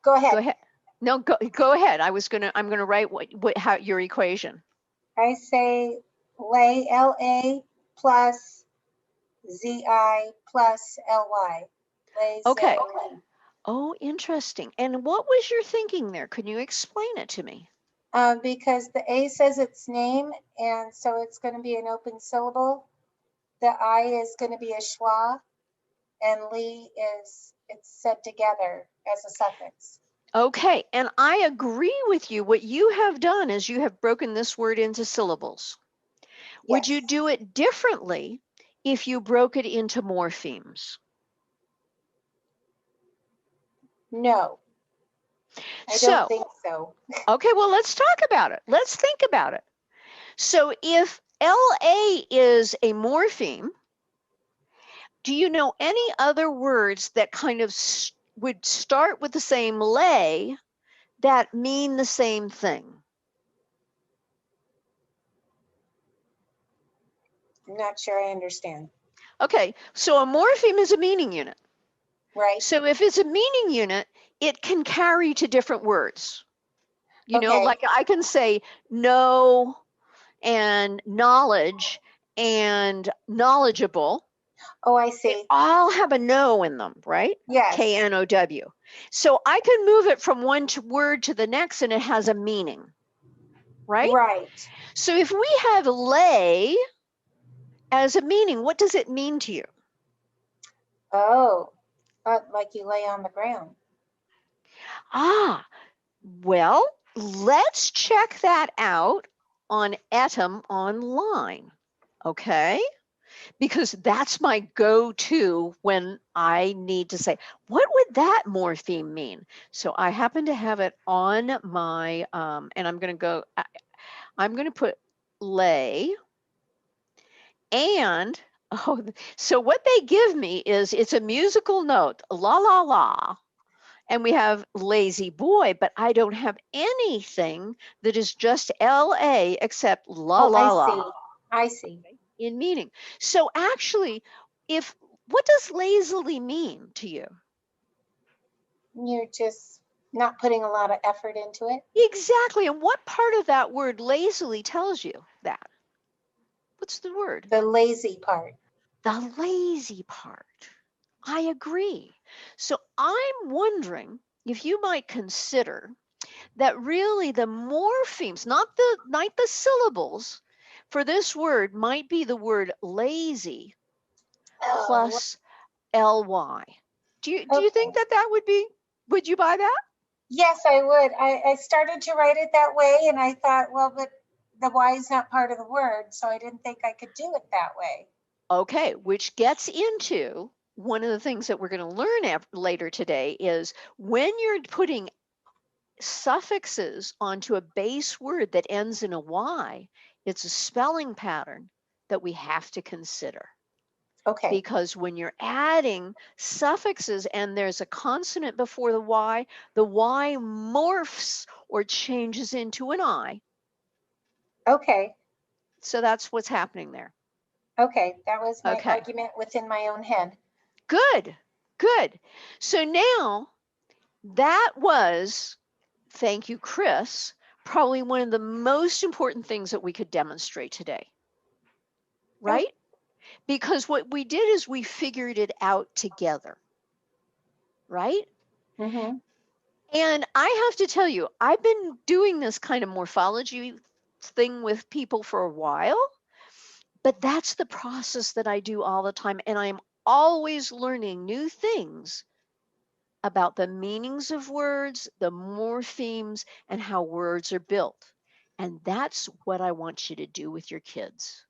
Go ahead. Go ahead. No, go ahead. I'm gonna write how your equation. I say lay LA plus ZI plus LY. Okay. Lazily. Oh, interesting. And what was your thinking there? Can you explain it to me? Because the A says its name, and so it's going to be an open syllable. The I is going to be a schwa, and Lee is it's said together as a suffix. Okay, and I agree with you. What you have done is you have broken this word into syllables. Would you Yes. do it differently if you broke it into morphemes? No, I don't So, think so. okay, well, let's talk about it. Let's think about it. So if LA is a morpheme, do you know any other words that kind of would start with the same lay that mean the same thing? I'm not sure I understand. Okay, so a morpheme is a meaning unit. Right? So if it's a meaning unit, it can carry to different words. You know, Okay. like I can say know and knowledge and knowledgeable. Oh, I They see. all have a no in them, right? Yes. K-N-O-W. So I can move it from one word to the next and it has a meaning, right? Right. So if we have lay as a meaning, what does it mean to you? Oh, like you lay on the ground. Ah, well, let's check that out on Etum online, okay? Because that's my go-to when I need to say, what would that morpheme mean? So I happen to have it on my, and I'm going to put lay, and, oh, so what they give me is, it's a musical note, la, la, la, and we have lazy boy, but I don't have anything that is just LA except la, Oh, I la, see. la. I see. In meaning. So actually, if what does lazily mean to you? You're just not putting a lot of effort into it. Exactly. And what part of that word lazily tells you that? What's the word? The lazy part. The lazy part. I agree. So I'm wondering if you might consider that really the morphemes, not the syllables for this word might be the word lazy Oh, plus ly. Do you think okay. that would you buy that? Yes, I would. I started to write it that way, and I thought, well, but the Y is not part of the word, so I didn't think I could do it that way. Okay, which gets into one of the things that we're going to learn later today is when you're putting suffixes onto a base word that ends in a Y, it's a spelling pattern that we have to consider. Okay. Because when you're adding suffixes and there's a consonant before the Y morphs or changes into an I. Okay. So that's what's happening there. Okay. That was my Okay, argument within my own head. good, good. So now that was, thank you, Chris, probably one of the most important things that we could demonstrate today, Oh, right? Because what we did is we figured it out together, right? mm-hmm. And I have to tell you, I've been doing this kind of morphology thing with people for a while, but that's the process that I do all the time. And I'm always learning new things about the meanings of words, the morphemes, and how words are built. And that's what I want you to do with your kids.